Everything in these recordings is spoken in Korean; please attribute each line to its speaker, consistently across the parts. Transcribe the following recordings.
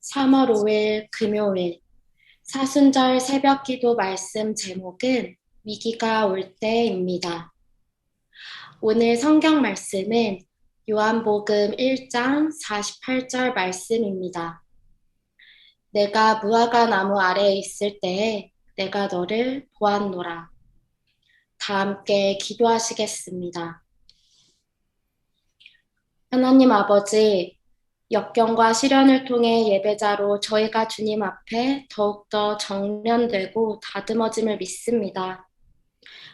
Speaker 1: 3월 5일 금요일 사순절 새벽기도 말씀 제목은 위기가 올 때입니다. 오늘 성경 말씀은 요한복음 1장 48절 말씀입니다. 내가 무화과 나무 아래에 있을 때에 내가 너를 보았노라. 다 함께 기도하시겠습니다. 하나님 아버지, 역경과 시련을 통해 예배자로 저희가 주님 앞에 더욱더 정련되고 다듬어짐을 믿습니다.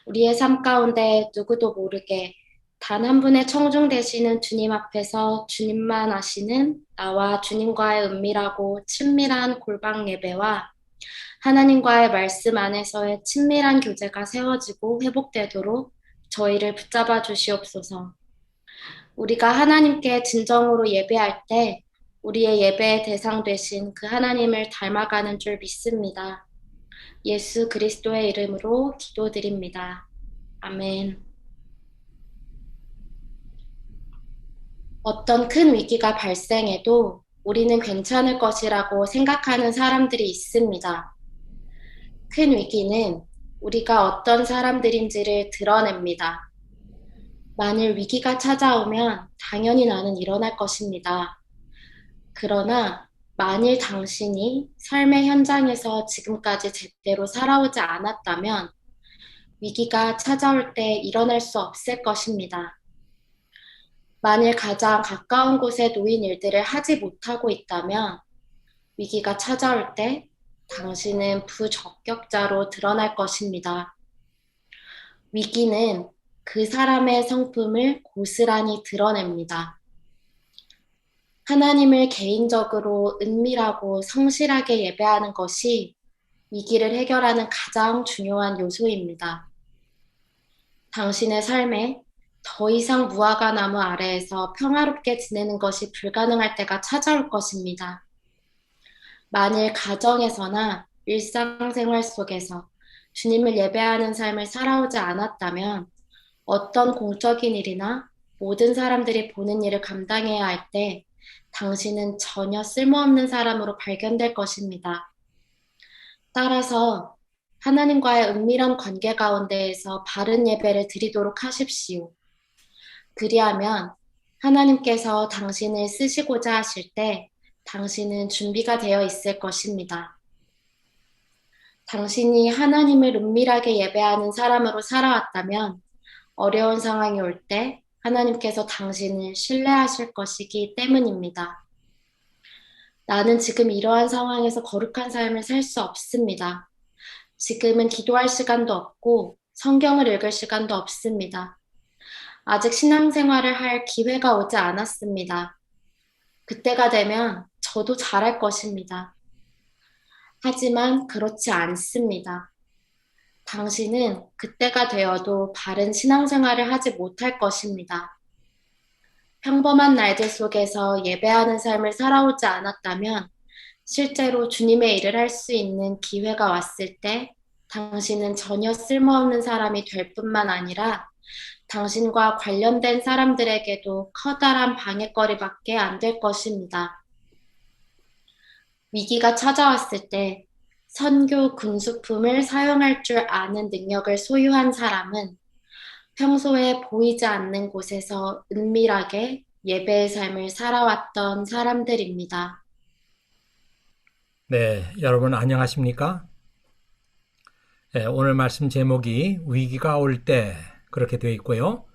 Speaker 1: 우리의 삶 가운데 누구도 모르게 단 한 분의 청중 되시는 주님 앞에서 주님만 아시는 나와 주님과의 은밀하고 친밀한 골방 예배와 하나님과의 말씀 안에서의 친밀한 교제가 세워지고 회복되도록 저희를 붙잡아 주시옵소서. 우리가 하나님께 진정으로 예배할 때 우리의 예배의 대상 되신 그 하나님을 닮아가는 줄 믿습니다. 예수 그리스도의 이름으로 기도드립니다. 아멘. 어떤 큰 위기가 발생해도 우리는 괜찮을 것이라고 생각하는 사람들이 있습니다. 큰 위기는 우리가 어떤 사람들인지를 드러냅니다. 만일 위기가 찾아오면 당연히 나는 일어날 것입니다. 그러나 만일 당신이 삶의 현장에서 지금까지 제대로 살아오지 않았다면 위기가 찾아올 때 일어날 수 없을 것입니다. 만일 가장 가까운 곳에 놓인 일들을 하지 못하고 있다면 위기가 찾아올 때 당신은 부적격자로 드러날 것입니다. 위기는 그 사람의 성품을 고스란히 드러냅니다. 하나님을 개인적으로 은밀하고 성실하게 예배하는 것이 위기를 해결하는 가장 중요한 요소입니다. 당신의 삶에 더 이상 무화과 나무 아래에서 평화롭게 지내는 것이 불가능할 때가 찾아올 것입니다. 만일 가정에서나 일상생활 속에서 주님을 예배하는 삶을 살아오지 않았다면 어떤 공적인 일이나 모든 사람들이 보는 일을 감당해야 할 때 당신은 전혀 쓸모없는 사람으로 발견될 것입니다. 따라서 하나님과의 은밀한 관계 가운데에서 바른 예배를 드리도록 하십시오. 그리하면 하나님께서 당신을 쓰시고자 하실 때 당신은 준비가 되어 있을 것입니다. 당신이 하나님을 은밀하게 예배하는 사람으로 살아왔다면 어려운 상황이 올 때 하나님께서 당신을 신뢰하실 것이기 때문입니다. 나는 지금 이러한 상황에서 거룩한 삶을 살 수 없습니다. 지금은 기도할 시간도 없고 성경을 읽을 시간도 없습니다. 아직 신앙생활을 할 기회가 오지 않았습니다. 그때가 되면 저도 잘할 것입니다. 하지만 그렇지 않습니다. 당신은 그때가 되어도 바른 신앙생활을 하지 못할 것입니다. 평범한 날들 속에서 예배하는 삶을 살아오지 않았다면 실제로 주님의 일을 할 수 있는 기회가 왔을 때 당신은 전혀 쓸모없는 사람이 될 뿐만 아니라 당신과 관련된 사람들에게도 커다란 방해거리밖에 안 될 것입니다. 위기가 찾아왔을 때 선교 군수품을 사용할 줄 아는 능력을 소유한 사람은 평소에 보이지 않는 곳에서 은밀하게 예배의 삶을 살아왔던 사람들입니다.
Speaker 2: 네, 여러분 안녕하십니까? 네, 오늘 말씀 제목이 위기가 올 때 그렇게 되어 있고요.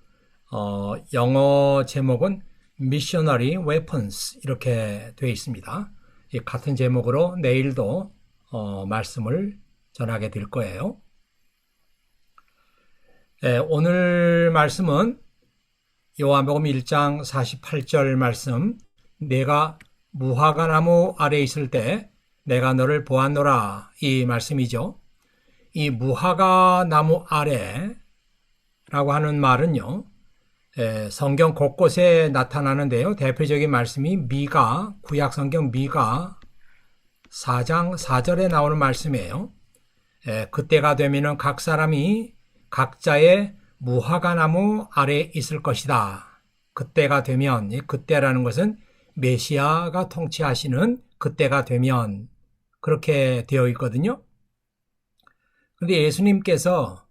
Speaker 2: 영어 제목은 Missionary Weapons 이렇게 되어 있습니다. 이 같은 제목으로 내일도 말씀을 전하게 될 거예요. 네, 오늘 말씀은 요한복음 1장 48절 말씀, 내가 무화과 나무 아래 있을 때 내가 너를 보았노라, 이 말씀이죠. 이 무화과 나무 아래라고 하는 말은요, 성경 곳곳에 나타나는데요. 대표적인 말씀이 미가, 구약성경 미가 4장 4절에 나오는 말씀이에요. 그때가 되면은 각 사람이 각자의 무화과 나무 아래에 있을 것이다. 그때가 되면, 이 그때라는 것은 메시아가 통치하시는 그때가 되면 그렇게 되어 있거든요. 그런데 예수님께서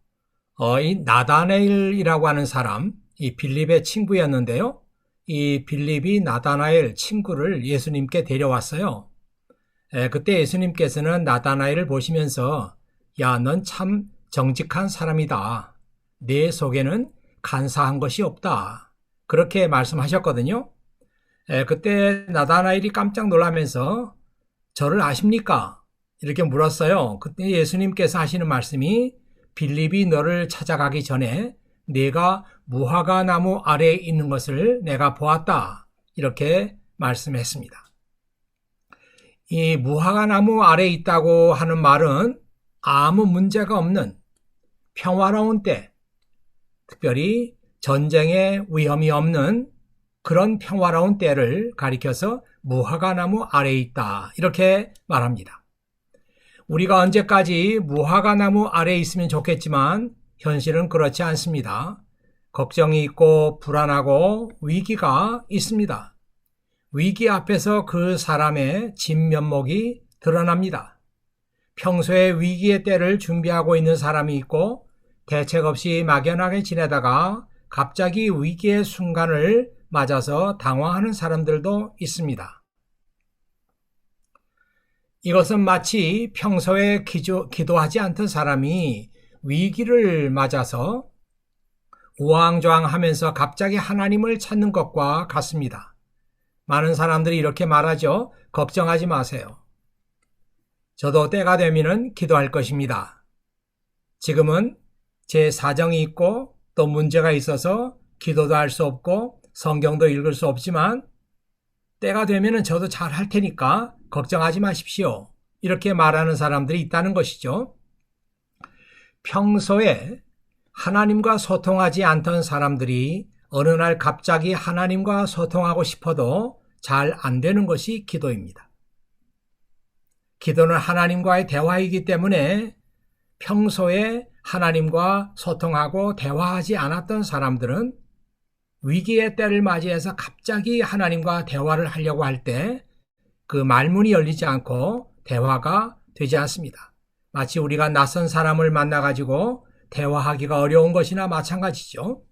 Speaker 2: 이 나다나엘이라고 하는 사람, 이 빌립의 친구였는데요. 이 빌립이 나다나엘 친구를 예수님께 데려왔어요. 그때 예수님께서는 나다나엘을 보시면서 야, 넌 참 정직한 사람이다. 내 속에는 간사한 것이 없다. 그렇게 말씀하셨거든요. 그때 나다나엘이 깜짝 놀라면서 저를 아십니까? 이렇게 물었어요. 그때 예수님께서 하시는 말씀이 빌립이 너를 찾아가기 전에 네가 무화과 나무 아래에 있는 것을 내가 보았다. 이렇게 말씀했습니다. 이 무화과 나무 아래에 있다고 하는 말은 아무 문제가 없는 평화로운 때, 특별히 전쟁의 위험이 없는 그런 평화로운 때를 가리켜서 무화과 나무 아래에 있다. 이렇게 말합니다. 우리가 언제까지 무화과 나무 아래에 있으면 좋겠지만 현실은 그렇지 않습니다. 걱정이 있고 불안하고 위기가 있습니다. 위기 앞에서 그 사람의 진면목이 드러납니다. 평소에 위기의 때를 준비하고 있는 사람이 있고 대책 없이 막연하게 지내다가 갑자기 위기의 순간을 맞아서 당황하는 사람들도 있습니다. 이것은 마치 평소에 기도하지 않던 사람이 위기를 맞아서 우왕좌왕하면서 갑자기 하나님을 찾는 것과 같습니다. 많은 사람들이 이렇게 말하죠. 걱정하지 마세요. 저도 때가 되면은 기도할 것입니다. 지금은 제 사정이 있고 또 문제가 있어서 기도도 할 수 없고 성경도 읽을 수 없지만 때가 되면은 저도 잘 할 테니까 걱정하지 마십시오. 이렇게 말하는 사람들이 있다는 것이죠. 평소에 하나님과 소통하지 않던 사람들이 어느 날 갑자기 하나님과 소통하고 싶어도 잘 안 되는 것이 기도입니다. 기도는 하나님과의 대화이기 때문에 평소에 하나님과 소통하고 대화하지 않았던 사람들은 위기의 때를 맞이해서 갑자기 하나님과 대화를 하려고 할 때 그 말문이 열리지 않고 대화가 되지 않습니다. 마치 우리가 낯선 사람을 만나가지고 대화하기가 어려운 것이나 마찬가지죠.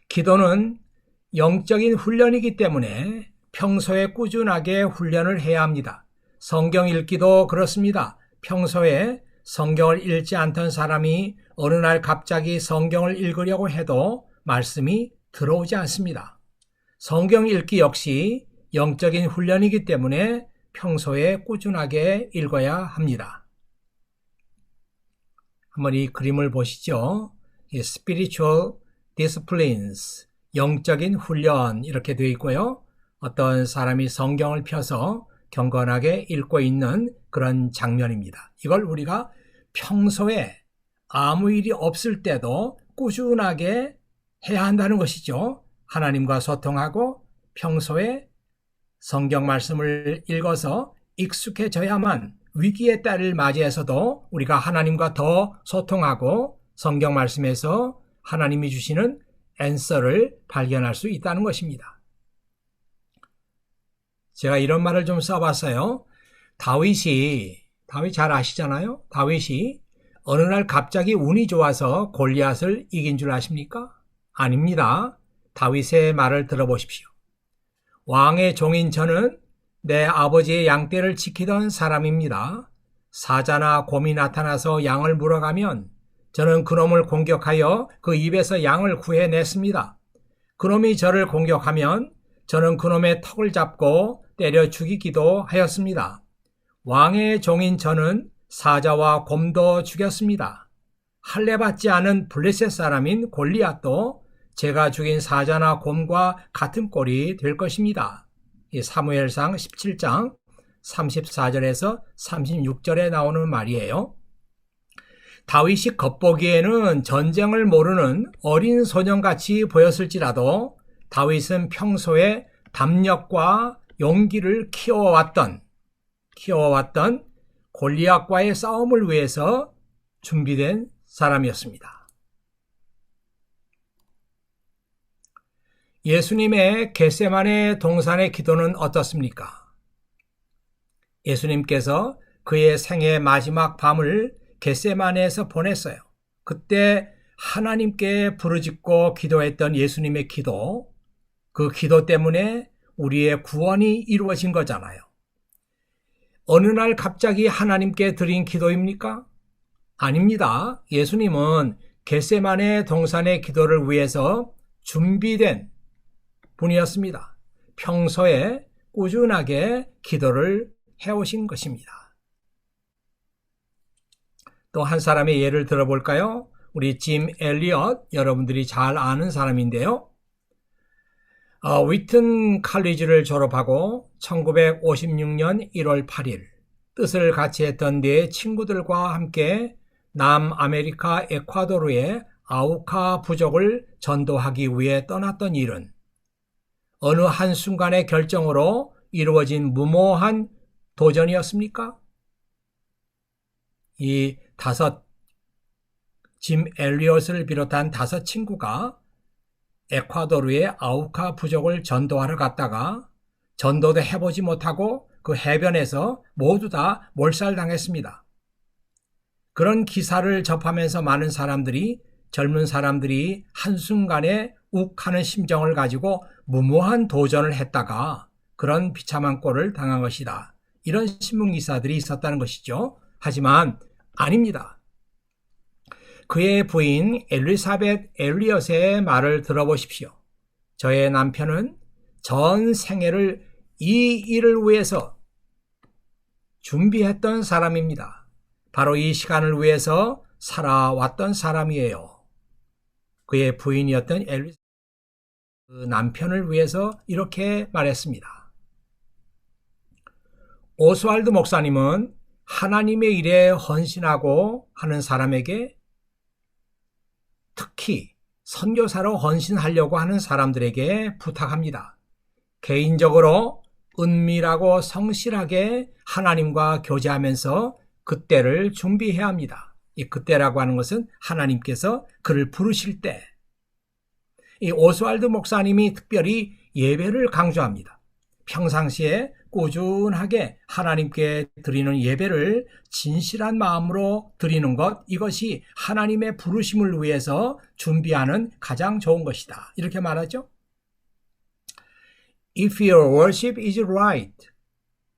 Speaker 2: 기도는 영적인 훈련이기 때문에 평소에 꾸준하게 훈련을 해야 합니다. 성경 읽기도 그렇습니다. 평소에 성경을 읽지 않던 사람이 어느 날 갑자기 성경을 읽으려고 해도 말씀이 들어오지 않습니다. 성경 읽기 역시 영적인 훈련이기 때문에 평소에 꾸준하게 읽어야 합니다. 한번 이 그림을 보시죠. Spiritual Disciplines, 영적인 훈련 이렇게 되어 있고요. 어떤 사람이 성경을 펴서 경건하게 읽고 있는 그런 장면입니다. 이걸 우리가 평소에 아무 일이 없을 때도 꾸준하게 해야 한다는 것이죠. 하나님과 소통하고 평소에 성경 말씀을 읽어서 익숙해져야만 위기의 때를 맞이해서도 우리가 하나님과 더 소통하고 성경 말씀에서 하나님이 주시는 앤서를 발견할 수 있다는 것입니다. 제가 이런 말을 좀 써봤어요. 다윗 잘 아시잖아요. 다윗이 어느 날 갑자기 운이 좋아서 골리앗을 이긴 줄 아십니까? 아닙니다. 다윗의 말을 들어보십시오. 왕의 종인 저는 내 아버지의 양떼를 지키던 사람입니다. 사자나 곰이 나타나서 양을 물어가면 저는 그놈을 공격하여 그 입에서 양을 구해냈습니다. 그놈이 저를 공격하면 저는 그놈의 턱을 잡고 때려 죽이기도 하였습니다. 왕의 종인 저는 사자와 곰도 죽였습니다. 할례받지 않은 블레셋 사람인 골리앗도 제가 죽인 사자나 곰과 같은 꼴이 될 것입니다. 이 사무엘상 17장 34절에서 36절에 나오는 말이에요. 다윗이 겉보기에는 전쟁을 모르는 어린 소년같이 보였을지라도 다윗은 평소에 담력과 용기를 키워왔던 골리앗과의 싸움을 위해서 준비된 사람이었습니다. 예수님의 겟세마네 동산의 기도는 어떻습니까? 예수님께서 그의 생애 마지막 밤을 겟세마네에서 보냈어요. 그때 하나님께 부르짖고 기도했던 예수님의 기도, 그 기도 때문에 우리의 구원이 이루어진 거잖아요. 어느 날 갑자기 하나님께 드린 기도입니까? 아닙니다. 예수님은 겟세마네 동산의 기도를 위해서 준비된 분이었습니다. 평소에 꾸준하게 기도를 해오신 것입니다. 또 한 사람의 예를 들어볼까요? 우리 짐 엘리엇, 여러분들이 잘 아는 사람인데요. 위튼 칼리지를 졸업하고 1956년 1월 8일 뜻을 같이 했던 네 친구들과 함께 남아메리카 에콰도르의 아우카 부족을 전도하기 위해 떠났던 일은 어느 한순간의 결정으로 이루어진 무모한 도전이었습니까? 이 짐 엘리엇을 비롯한 5 친구가 에콰도르의 아우카 부족을 전도하러 갔다가 전도도 해보지 못하고 그 해변에서 모두 다 몰살당했습니다. 그런 기사를 접하면서 많은 사람들이, 젊은 사람들이 한순간에 욱하는 심정을 가지고 무모한 도전을 했다가 그런 비참한 꼴을 당한 것이다. 이런 신문기사들이 있었다는 것이죠. 하지만 아닙니다. 그의 부인 엘리사벳 엘리엇의 말을 들어보십시오. 저의 남편은 전 생애를 이 일을 위해서 준비했던 사람입니다. 바로 이 시간을 위해서 살아왔던 사람이에요. 그의 부인이었던 엘리사벳 그 남편을 위해서 이렇게 말했습니다. 오스왈드 목사님은 하나님의 일에 헌신하고 하는 사람에게, 특히 선교사로 헌신하려고 하는 사람들에게 부탁합니다. 개인적으로 은밀하고 성실하게 하나님과 교제하면서 그때를 준비해야 합니다. 이 그때라고 하는 것은 하나님께서 그를 부르실 때, 이 오스왈드 목사님이 특별히 예배를 강조합니다. 평상시에 꾸준하게 하나님께 드리는 예배를 진실한 마음으로 드리는 것, 이것이 하나님의 부르심을 위해서 준비하는 가장 좋은 것이다. 이렇게 말하죠. If your worship is right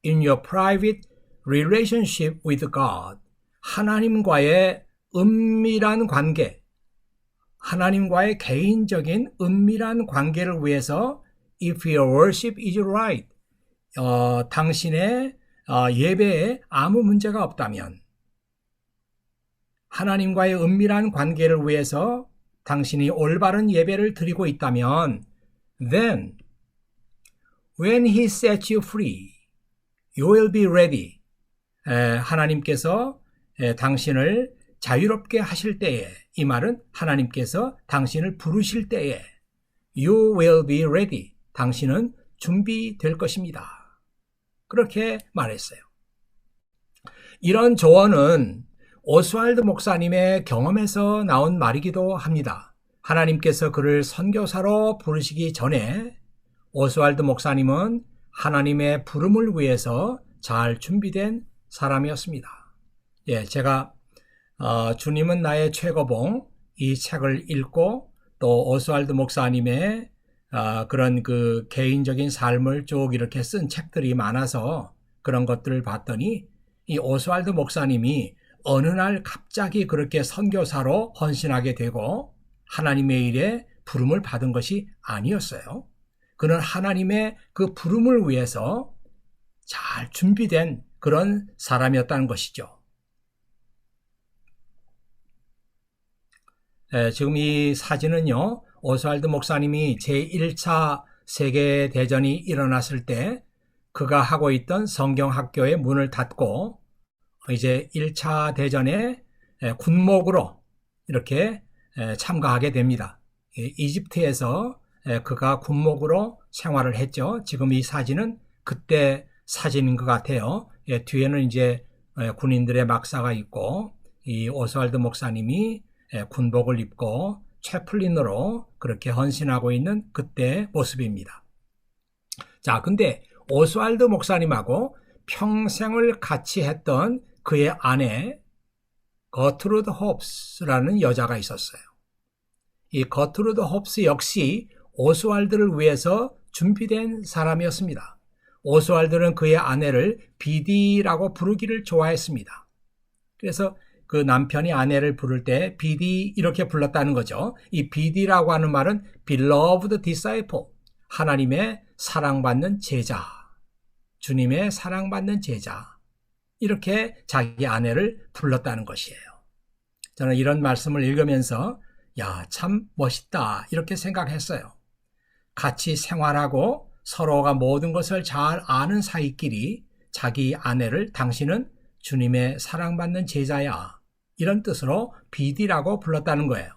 Speaker 2: in your private relationship with God, 하나님과의 은밀한 관계, 하나님과의 개인적인 은밀한 관계를 위해서 If your worship is right, 당신의 예배에 아무 문제가 없다면, 하나님과의 은밀한 관계를 위해서 당신이 올바른 예배를 드리고 있다면, then when he sets you free, you will be ready. 하나님께서 당신을 자유롭게 하실 때에, 이 말은 하나님께서 당신을 부르실 때에 you will be ready. 당신은 준비될 것입니다. 그렇게 말했어요. 이런 조언은 오스왈드 목사님의 경험에서 나온 말이기도 합니다. 하나님께서 그를 선교사로 부르시기 전에 오스왈드 목사님은 하나님의 부름을 위해서 잘 준비된 사람이었습니다. 예, 제가 주님은 나의 최고봉, 이 책을 읽고 또 오스왈드 목사님의 그런 그 개인적인 삶을 쭉 이렇게 쓴 책들이 많아서 그런 것들을 봤더니, 이 오스왈드 목사님이 어느 날 갑자기 그렇게 선교사로 헌신하게 되고 하나님의 일에 부름을 받은 것이 아니었어요. 그는 하나님의 그 부름을 위해서 잘 준비된 그런 사람이었다는 것이죠. 지금 이 사진은요, 오스왈드 목사님이 제1차 세계대전이 일어났을 때 그가 하고 있던 성경학교의 문을 닫고 이제 1차 대전에 군목으로 이렇게 참가하게 됩니다. 이집트에서 그가 군목으로 생활을 했죠. 지금 이 사진은 그때 사진인 것 같아요. 뒤에는 이제 군인들의 막사가 있고, 이 오스왈드 목사님이 군복을 입고 채플린으로 그렇게 헌신하고 있는 그때 모습입니다. 자, 근데 오스왈드 목사님하고 평생을 같이 했던 그의 아내 거트루드 홉스라는 여자가 있었어요. 이 거트루드 홉스 역시 오스왈드를 위해서 준비된 사람이었습니다. 오스왈드는 그의 아내를 비디라고 부르기를 좋아했습니다. 그래서 그 남편이 아내를 부를 때 비디 이렇게 불렀다는 거죠. 이 비디라고 하는 말은 beloved disciple, 하나님의 사랑받는 제자, 주님의 사랑받는 제자, 이렇게 자기 아내를 불렀다는 것이에요. 저는 이런 말씀을 읽으면서 야, 참 멋있다 이렇게 생각했어요. 같이 생활하고 서로가 모든 것을 잘 아는 사이끼리 자기 아내를 당신은 주님의 사랑받는 제자야, 이런 뜻으로 비디라고 불렀다는 거예요.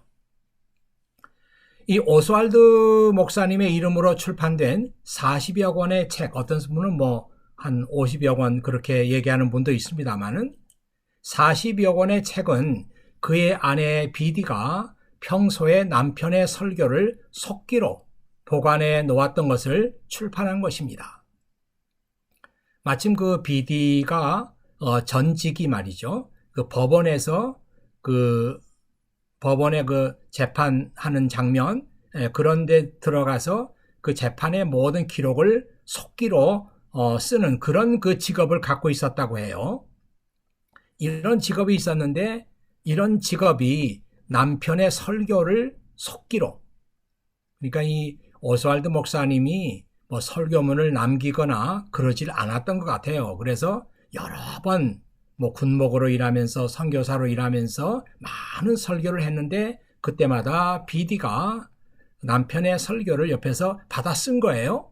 Speaker 2: 이 오스왈드 목사님의 이름으로 출판된 40여 권의 책, 어떤 분은 한 50여 권 그렇게 얘기하는 분도 있습니다만은 40여 권의 책은 그의 아내 비디가 평소에 남편의 설교를 속기로 보관해 놓았던 것을 출판한 것입니다. 마침 그 비디가 전직이 말이죠. 그 법원에서 법원에 재판하는 장면, 그런데 들어가서 그 재판의 모든 기록을 속기로 쓰는 그런 그 직업을 갖고 있었다고 해요. 이런 직업이 있었는데 이런 직업이 남편의 설교를 속기로, 그러니까 이 오스왈드 목사님이 설교문을 남기거나 그러질 않았던 것 같아요. 그래서 여러 번 군목으로 일하면서 선교사로 일하면서 많은 설교를 했는데 그때마다 비디가 남편의 설교를 옆에서 받아 쓴 거예요.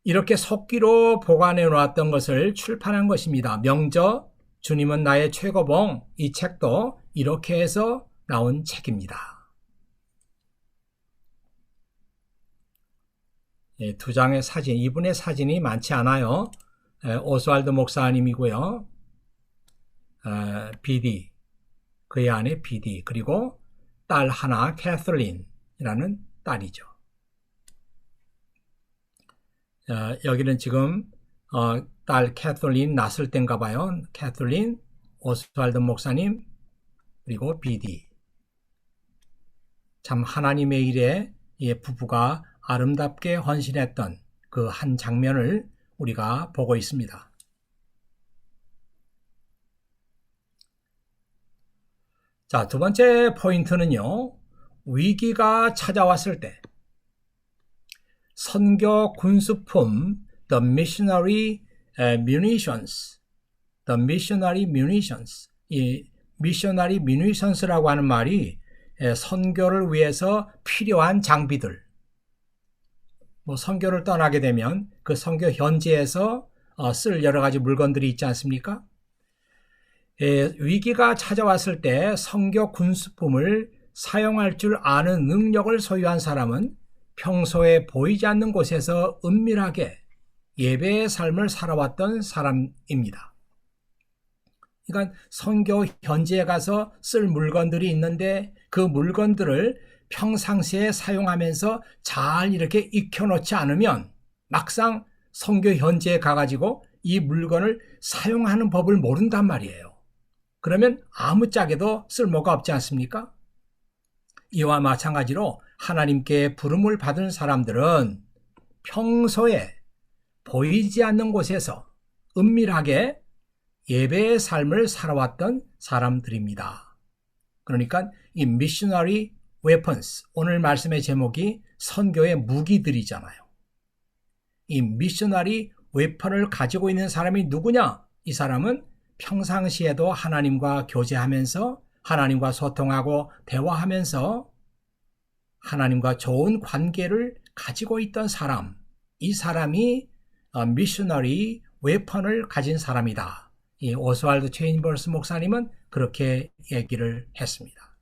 Speaker 2: 이렇게 속기로 보관해 놓았던 것을 출판한 것입니다. 명저 주님은 나의 최고봉, 이 책도 이렇게 해서 나온 책입니다. 두 장의 사진, 이분의 사진이 많지 않아요. 오스왈드 목사님이고요. 비디, 그의 아내 비디, 그리고 딸 하나 캐슬린이라는 딸이죠. 여기는 지금 딸 캐슬린 낳았을 때인가 봐요. 캐슬린, 오스왈드 목사님, 그리고 비디. 참 하나님의 일에 부부가 아름답게 헌신했던 그 한 장면을 우리가 보고 있습니다. 자, 두 번째 포인트는요, 위기가 찾아왔을 때 선교 군수품 The Missionary Munitions, The Missionary Munitions, 이 Missionary Munitions라고 하는 말이 선교를 위해서 필요한 장비들, 선교를 떠나게 되면 그 선교 현지에서 쓸 여러 가지 물건들이 있지 않습니까? 위기가 찾아왔을 때 선교 군수품을 사용할 줄 아는 능력을 소유한 사람은 평소에 보이지 않는 곳에서 은밀하게 예배의 삶을 살아왔던 사람입니다. 그러니까 선교 현지에 가서 쓸 물건들이 있는데 그 물건들을 평상시에 사용하면서 잘 이렇게 익혀놓지 않으면 막상 선교 현지에 가가지고 이 물건을 사용하는 법을 모른단 말이에요. 그러면 아무짝에도 쓸모가 없지 않습니까? 이와 마찬가지로 하나님께 부름을 받은 사람들은 평소에 보이지 않는 곳에서 은밀하게 예배의 삶을 살아왔던 사람들입니다. 그러니까 이 missionary weapons, 오늘 말씀의 제목이 선교의 무기들이잖아요. 이 missionary weapon을 가지고 있는 사람이 누구냐? 이 사람은 평상시에도 하나님과 교제하면서 하나님과 소통하고 대화하면서 하나님과 좋은 관계를 가지고 있던 사람, 이 사람이 미셔너리 웨펀을 가진 사람이다. 이 오스왈드 체인버스 목사님은 그렇게 얘기를 했습니다.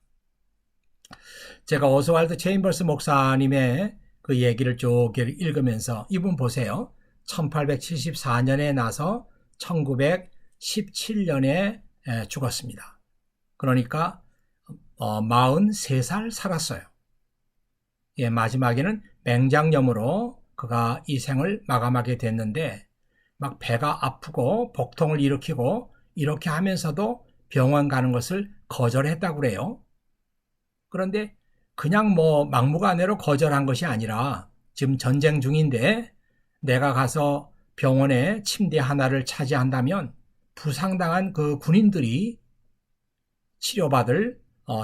Speaker 2: 제가 오스왈드 체인버스 목사님의 그 얘기를 쭉 읽으면서 이분 보세요. 1874년에 나서 1917년에 죽었습니다. 그러니까 43살 살았어요. 마지막에는 맹장염으로 그가 이 생을 마감하게 됐는데 막 배가 아프고 복통을 일으키고 이렇게 하면서도 병원 가는 것을 거절했다고 그래요. 그런데 그냥 뭐 막무가내로 거절한 것이 아니라 지금 전쟁 중인데 내가 가서 병원에 침대 하나를 차지한다면 부상당한 그 군인들이 치료받을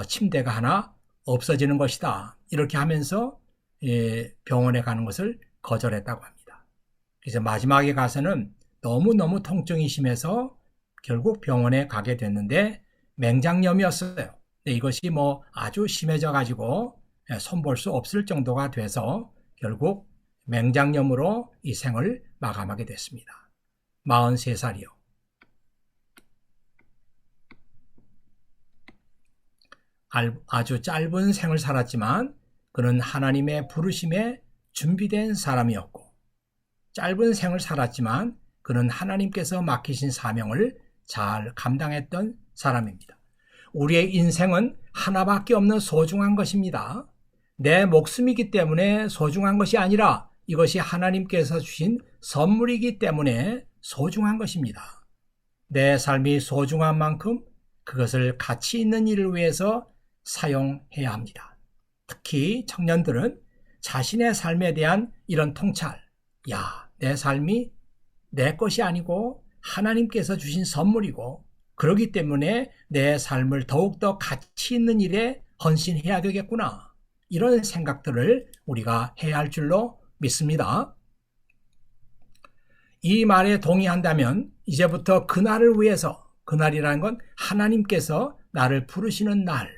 Speaker 2: 침대가 하나 없어지는 것이다. 이렇게 하면서 병원에 가는 것을 거절했다고 합니다. 그래서 마지막에 가서는 너무너무 통증이 심해서 결국 병원에 가게 됐는데 맹장염이었어요. 근데 이것이 뭐 아주 심해져 가지고 손볼 수 없을 정도가 돼서 결국 맹장염으로 이 생을 마감하게 됐습니다. 43살이요. 아주 짧은 생을 살았지만 그는 하나님의 부르심에 준비된 사람이었고, 짧은 생을 살았지만 그는 하나님께서 맡기신 사명을 잘 감당했던 사람입니다. 우리의 인생은 하나밖에 없는 소중한 것입니다. 내 목숨이기 때문에 소중한 것이 아니라 이것이 하나님께서 주신 선물이기 때문에 소중한 것입니다. 내 삶이 소중한 만큼 그것을 가치 있는 일을 위해서 사용해야 합니다. 특히 청년들은 자신의 삶에 대한 이런 통찰, 내 삶이 내 것이 아니고 하나님께서 주신 선물이고 그렇기 때문에 내 삶을 더욱더 가치 있는 일에 헌신해야 되겠구나. 이런 생각들을 우리가 해야 할 줄로 믿습니다. 이 말에 동의한다면 이제부터 그날을 위해서, 그날이라는 건 하나님께서 나를 부르시는 날,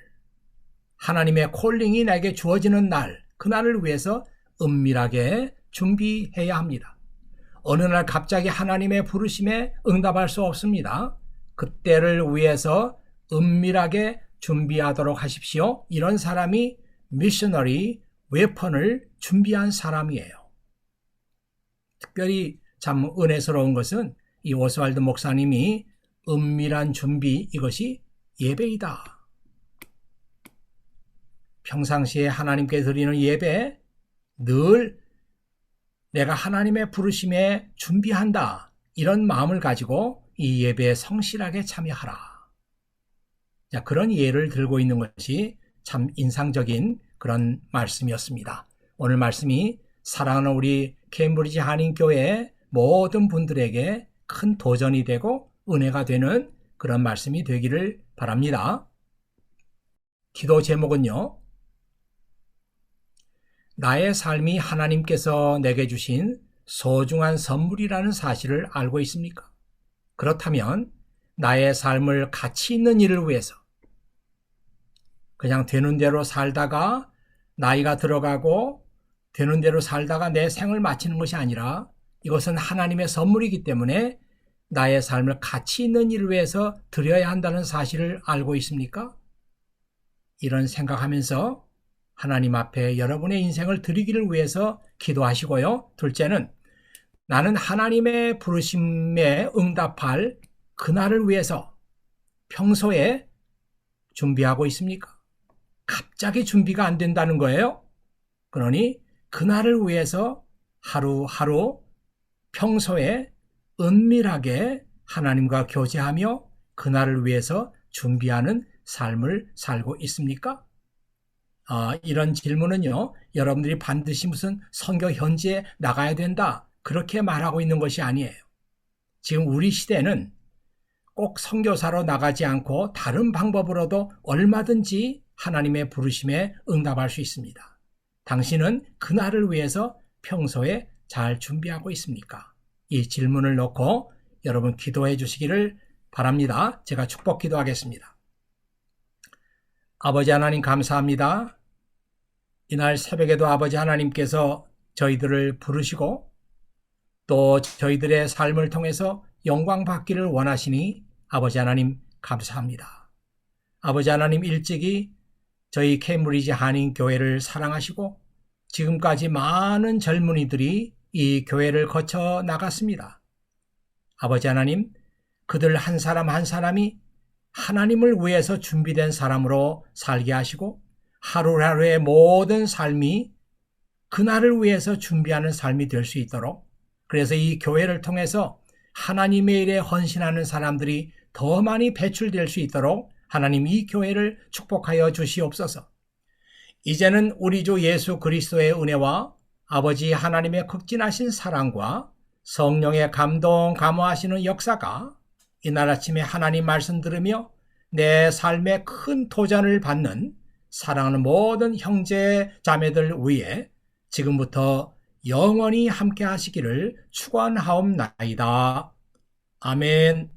Speaker 2: 하나님의 콜링이 내게 주어지는 날, 그날을 위해서 은밀하게 준비해야 합니다. 어느 날 갑자기 하나님의 부르심에 응답할 수 없습니다. 그때를 위해서 은밀하게 준비하도록 하십시오. 이런 사람이 미셔너리 웨펀을 준비한 사람이에요. 특별히 참 은혜스러운 것은 이 오스왈드 목사님이 은밀한 준비, 이것이 예배이다. 평상시에 하나님께 드리는 예배, 늘 내가 하나님의 부르심에 준비한다. 이런 마음을 가지고 이 예배에 성실하게 참여하라. 그런 예를 들고 있는 것이 참 인상적인 그런 말씀이었습니다. 오늘 말씀이 사랑하는 우리 케임브리지 한인교회 모든 분들에게 큰 도전이 되고 은혜가 되는 그런 말씀이 되기를 바랍니다. 기도 제목은요, 나의 삶이 하나님께서 내게 주신 소중한 선물이라는 사실을 알고 있습니까? 그렇다면 나의 삶을 가치 있는 일을 위해서 그냥 되는 대로 살다가 나이가 들어가고 되는 대로 살다가 내 생을 마치는 것이 아니라 이것은 하나님의 선물이기 때문에 나의 삶을 가치 있는 일을 위해서 드려야 한다는 사실을 알고 있습니까? 이런 생각하면서 하나님 앞에 여러분의 인생을 드리기를 위해서 기도하시고요. 둘째는 나는 하나님의 부르심에 응답할 그날을 위해서 평소에 준비하고 있습니까? 갑자기 준비가 안 된다는 거예요. 그러니 그날을 위해서 하루하루 평소에 은밀하게 하나님과 교제하며 그날을 위해서 준비하는 삶을 살고 있습니까? 이런 질문은요, 여러분들이 반드시 무슨 선교 현지에 나가야 된다, 그렇게 말하고 있는 것이 아니에요. 지금 우리 시대는 꼭 선교사로 나가지 않고 다른 방법으로도 얼마든지 하나님의 부르심에 응답할 수 있습니다. 당신은 그날을 위해서 평소에 잘 준비하고 있습니까? 이 질문을 놓고 여러분 기도해 주시기를 바랍니다. 제가 축복 기도하겠습니다. 아버지 하나님 감사합니다. 이날 새벽에도 아버지 하나님께서 저희들을 부르시고 또 저희들의 삶을 통해서 영광 받기를 원하시니 아버지 하나님 감사합니다. 아버지 하나님 일찍이 저희 케임브리지 한인교회를 사랑하시고 지금까지 많은 젊은이들이 이 교회를 거쳐 나갔습니다. 아버지 하나님, 그들 한 사람 한 사람이 하나님을 위해서 준비된 사람으로 살게 하시고 하루하루의 모든 삶이 그날을 위해서 준비하는 삶이 될 수 있도록, 그래서 이 교회를 통해서 하나님의 일에 헌신하는 사람들이 더 많이 배출될 수 있도록 하나님 이 교회를 축복하여 주시옵소서. 이제는 우리 주 예수 그리스도의 은혜와 아버지 하나님의 극진하신 사랑과 성령의 감동 감화하시는 역사가 이날 아침에 하나님 말씀 들으며 내 삶에 큰 도전을 받는 사랑하는 모든 형제 자매들 위해 지금부터 영원히 함께 하시기를 축원하옵나이다. 아멘.